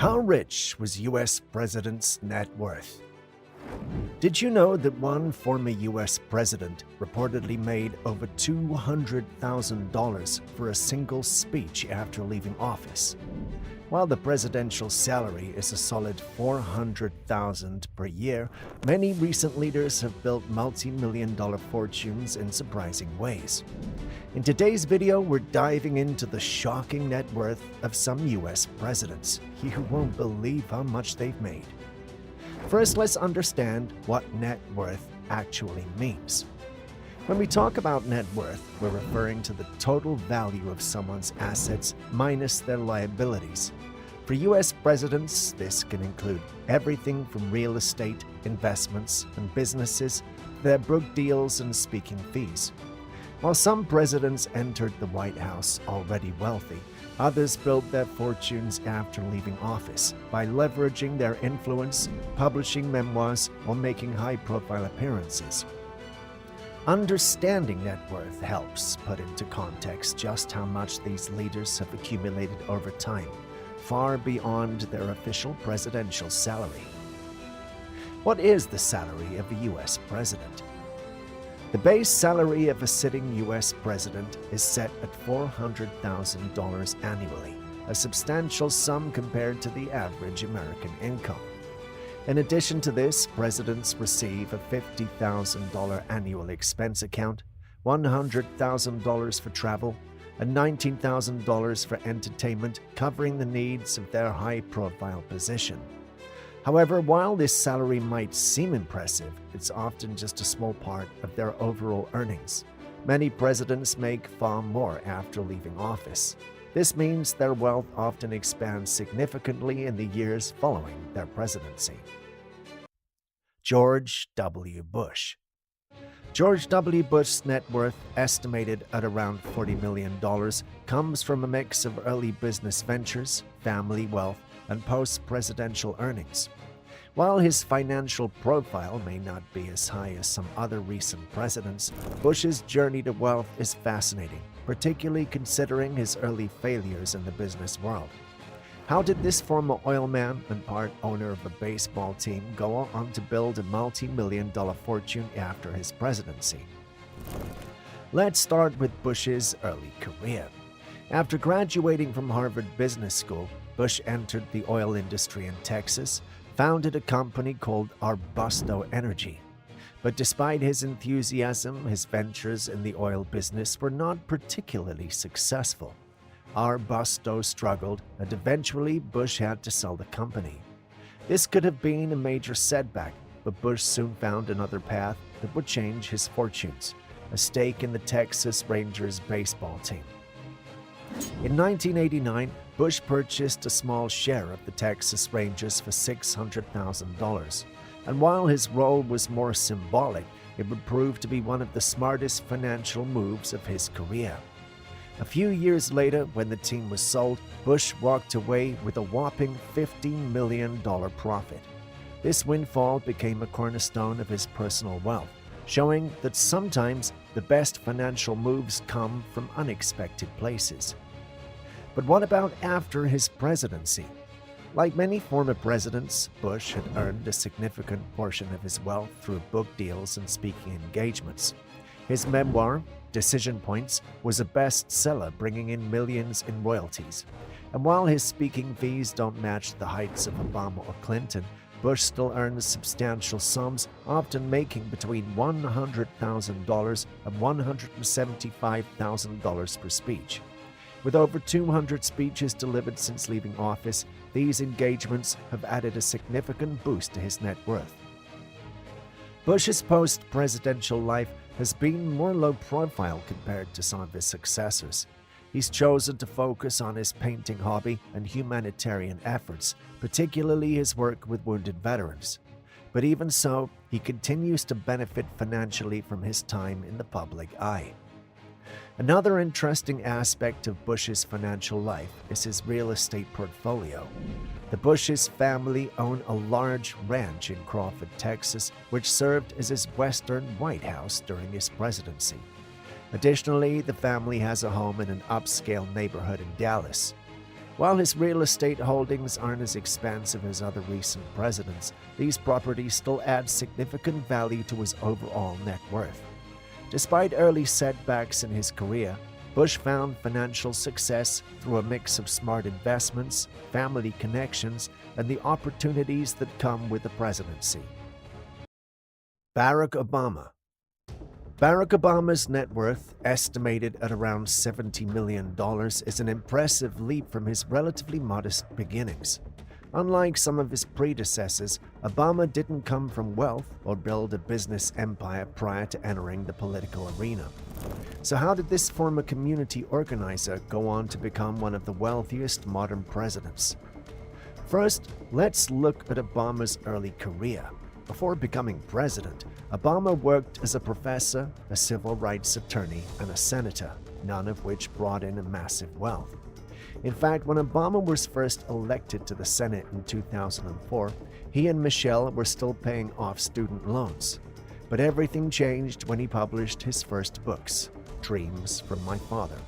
How rich was U.S. President's net worth? Did you know that one former U.S. president reportedly made over $200,000 for a single speech after leaving office? While the presidential salary is a solid $400,000 per year, many recent leaders have built multi-million-dollar fortunes in surprising ways. In today's video, we're diving into the shocking net worth of some U.S. presidents. You won't believe how much they've made. First, let's understand what net worth actually means. When we talk about net worth, we're referring to the total value of someone's assets minus their liabilities. For U.S. presidents, this can include everything from real estate, investments, and businesses, their book deals, and speaking fees. While some presidents entered the White House already wealthy, others built their fortunes after leaving office by leveraging their influence, publishing memoirs, or making high-profile appearances. Understanding net worth helps put into context just how much these leaders have accumulated over time, far beyond their official presidential salary. What is the salary of a U.S. president? The base salary of a sitting U.S. president is set at $400,000 annually, a substantial sum compared to the average American income. In addition to this, presidents receive a $50,000 annual expense account, $100,000 for travel, and $19,000 for entertainment, covering the needs of their high-profile position. However, while this salary might seem impressive, it's often just a small part of their overall earnings. Many presidents make far more after leaving office. This means their wealth often expands significantly in the years following their presidency. George W. Bush. George W. Bush's net worth, estimated at around $40 million, comes from a mix of early business ventures, family wealth, and post-presidential earnings. While his financial profile may not be as high as some other recent presidents, Bush's journey to wealth is fascinating, particularly considering his early failures in the business world. How did this former oil man and part owner of a baseball team go on to build a multi-million-dollar fortune after his presidency? Let's start with Bush's early career. After graduating from Harvard Business School, Bush entered the oil industry in Texas, founded a company called Arbusto Energy. But despite his enthusiasm, his ventures in the oil business were not particularly successful. Arbusto struggled, and eventually Bush had to sell the company. This could have been a major setback, but Bush soon found another path that would change his fortunes: a stake in the Texas Rangers baseball team. In 1989, Bush purchased a small share of the Texas Rangers for $600,000, and while his role was more symbolic, it would prove to be one of the smartest financial moves of his career. A few years later, when the team was sold, Bush walked away with a whopping $50 million profit. This windfall became a cornerstone of his personal wealth, showing that sometimes the best financial moves come from unexpected places. But what about after his presidency? Like many former presidents, Bush had earned a significant portion of his wealth through book deals and speaking engagements. His memoir, Decision Points, was a bestseller, bringing in millions in royalties. And while his speaking fees don't match the heights of Obama or Clinton, Bush still earns substantial sums, often making between $100,000 and $175,000 per speech. With over 200 speeches delivered since leaving office, these engagements have added a significant boost to his net worth. Bush's post-presidential life has been more low-profile compared to some of his successors. He's chosen to focus on his painting hobby and humanitarian efforts, particularly his work with wounded veterans. But even so, he continues to benefit financially from his time in the public eye. Another interesting aspect of Bush's financial life is his real estate portfolio. The Bush's family own a large ranch in Crawford, Texas, which served as his Western White House during his presidency. Additionally, the family has a home in an upscale neighborhood in Dallas. While his real estate holdings aren't as expansive as other recent presidents, these properties still add significant value to his overall net worth. Despite early setbacks in his career, Bush found financial success through a mix of smart investments, family connections, and the opportunities that come with the presidency. Barack Obama. Barack Obama's net worth, estimated at around $70 million, is an impressive leap from his relatively modest beginnings. Unlike some of his predecessors, Obama didn't come from wealth or build a business empire prior to entering the political arena. So how did this former community organizer go on to become one of the wealthiest modern presidents? First, let's look at Obama's early career. Before becoming president, Obama worked as a professor, a civil rights attorney, and a senator, none of which brought in a massive wealth. In fact, when Obama was first elected to the Senate in 2004, he and Michelle were still paying off student loans. But everything changed when he published his first books, Dreams from My Father.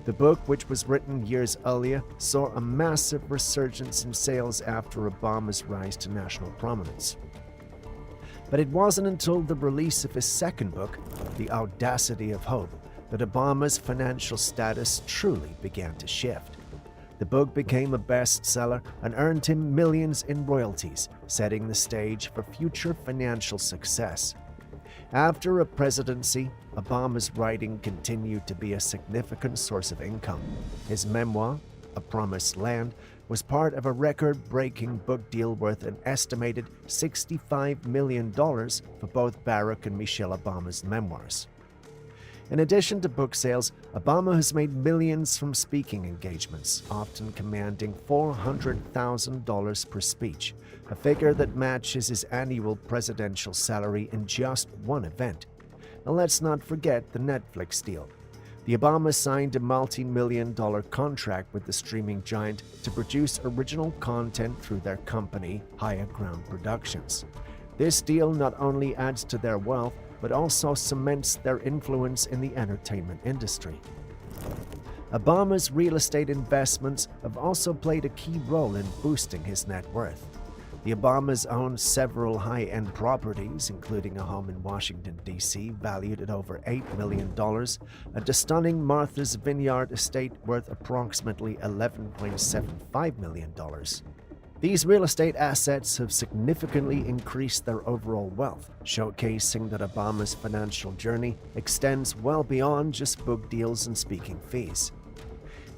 The book, which was written years earlier, saw a massive resurgence in sales after Obama's rise to national prominence. But it wasn't until the release of his second book, The Audacity of Hope, that Obama's financial status truly began to shift. The book became a bestseller and earned him millions in royalties, setting the stage for future financial success. After a presidency, Obama's writing continued to be a significant source of income. His memoir, A Promised Land, was part of a record-breaking book deal worth an estimated $65 million for both Barack and Michelle Obama's memoirs. In addition to book sales, Obama has made millions from speaking engagements, often commanding $400,000 per speech, a figure that matches his annual presidential salary in just one event. Now let's not forget the Netflix deal. The Obamas signed a multi-million-dollar contract with the streaming giant to produce original content through their company, Higher Ground Productions. This deal not only adds to their wealth, but also cements their influence in the entertainment industry. Obama's real estate investments have also played a key role in boosting his net worth. The Obamas own several high-end properties, including a home in Washington, D.C., valued at over $8 million, and a stunning Martha's Vineyard estate worth approximately $11.75 million. These real estate assets have significantly increased their overall wealth, showcasing that Obama's financial journey extends well beyond just book deals and speaking fees.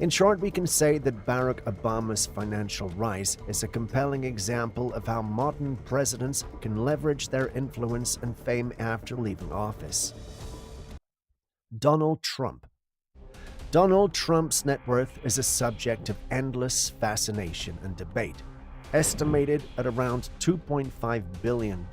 In short, we can say that Barack Obama's financial rise is a compelling example of how modern presidents can leverage their influence and fame after leaving office. Donald Trump. Donald Trump's net worth is a subject of endless fascination and debate, estimated at around $2.5 billion.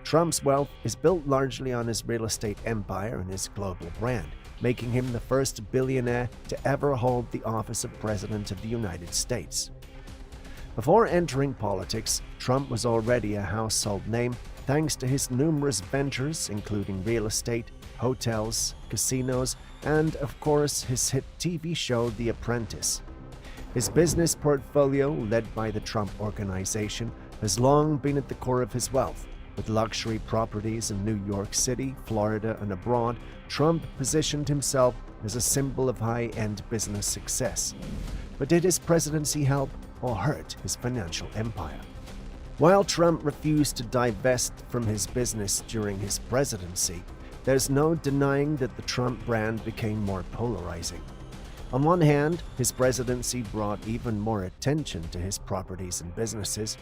Trump's wealth is built largely on his real estate empire and his global brand, making him the first billionaire to ever hold the office of President of the United States. Before entering politics, Trump was already a household name thanks to his numerous ventures, including real estate, hotels, casinos, and, of course, his hit TV show The Apprentice. His business portfolio, led by the Trump Organization, has long been at the core of his wealth. With luxury properties in New York City, Florida, and abroad, Trump positioned himself as a symbol of high-end business success. But did his presidency help or hurt his financial empire? While Trump refused to divest from his business during his presidency, there's no denying that the Trump brand became more polarizing. On one hand, his presidency brought even more attention to his properties and businesses.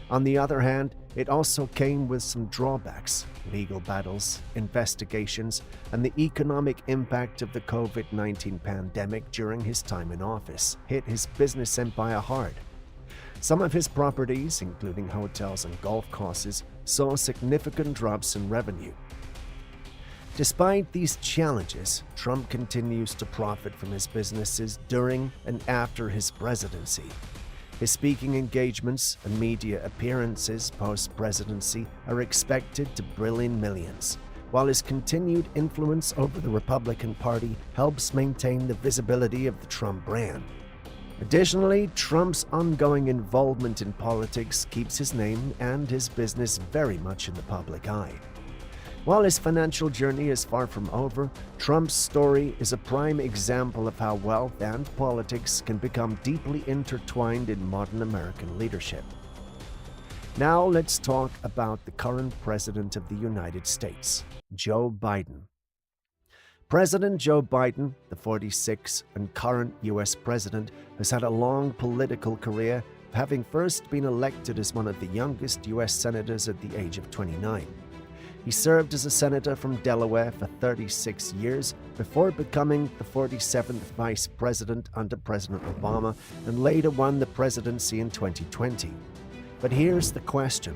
On the other hand, it also came with some drawbacks: legal battles, investigations, and the economic impact of the COVID-19 pandemic during his time in office hit his business empire hard. Some of his properties, including hotels and golf courses, saw significant drops in revenue. Despite these challenges, Trump continues to profit from his businesses during and after his presidency. His speaking engagements and media appearances post-presidency are expected to bring in millions, while his continued influence over the Republican Party helps maintain the visibility of the Trump brand. Additionally, Trump's ongoing involvement in politics keeps his name and his business very much in the public eye. While his financial journey is far from over, Trump's story is a prime example of how wealth and politics can become deeply intertwined in modern American leadership. Now let's talk about the current President of the United States, Joe Biden. President Joe Biden, the 46th and current U.S. President, has had a long political career, having first been elected as one of the youngest U.S. senators at the age of 29. He served as a senator from Delaware for 36 years before becoming the 47th vice president under President Obama and later won the presidency in 2020. But here's the question.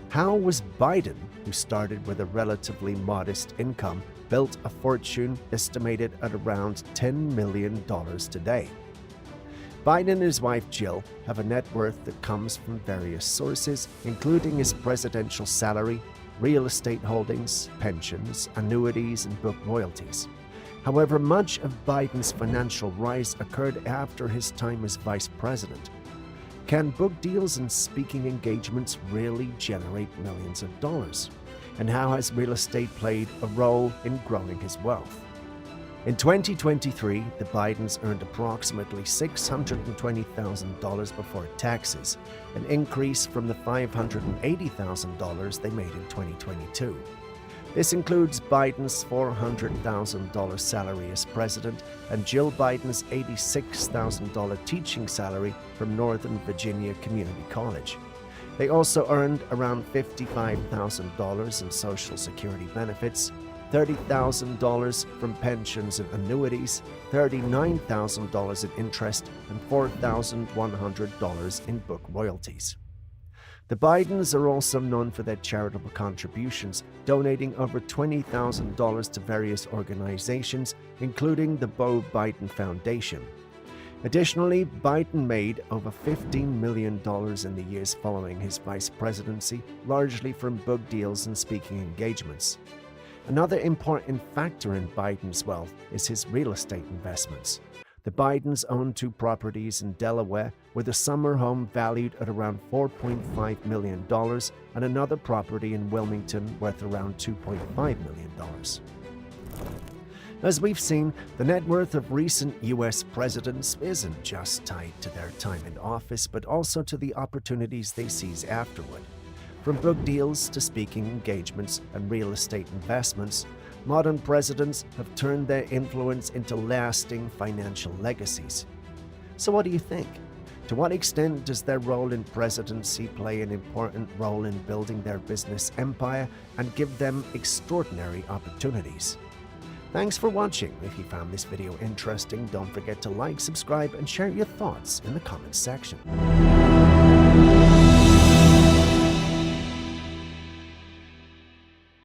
How was Biden, who started with a relatively modest income, built a fortune estimated at around $10 million today? Biden and his wife Jill have a net worth that comes from various sources, including his presidential salary, real estate holdings, pensions, annuities, and book royalties. However, much of Biden's financial rise occurred after his time as vice president. Can book deals and speaking engagements really generate millions of dollars? And how has real estate played a role in growing his wealth? In 2023, the Bidens earned approximately $620,000 before taxes, an increase from the $580,000 they made in 2022. This includes Biden's $400,000 salary as president and Jill Biden's $86,000 teaching salary from Northern Virginia Community College. They also earned around $55,000 in Social Security benefits, $30,000 from pensions and annuities, $39,000 in interest, and $4,100 in book royalties. The Bidens are also known for their charitable contributions, donating over $20,000 to various organizations, including the Beau Biden Foundation. Additionally, Biden made over $15 million in the years following his vice presidency, largely from book deals and speaking engagements. Another important factor in Biden's wealth is his real estate investments. The Bidens own 2 properties in Delaware, with a summer home valued at around $4.5 million and another property in Wilmington worth around $2.5 million. As we've seen, the net worth of recent U.S. presidents isn't just tied to their time in office, but also to the opportunities they seize afterward. From book deals to speaking engagements and real estate investments, modern presidents have turned their influence into lasting financial legacies. So what do you think? To what extent does their role in presidency play an important role in building their business empire and give them extraordinary opportunities? Thanks for watching. If you found this video interesting, don't forget to like, subscribe, and share your thoughts in the comments section.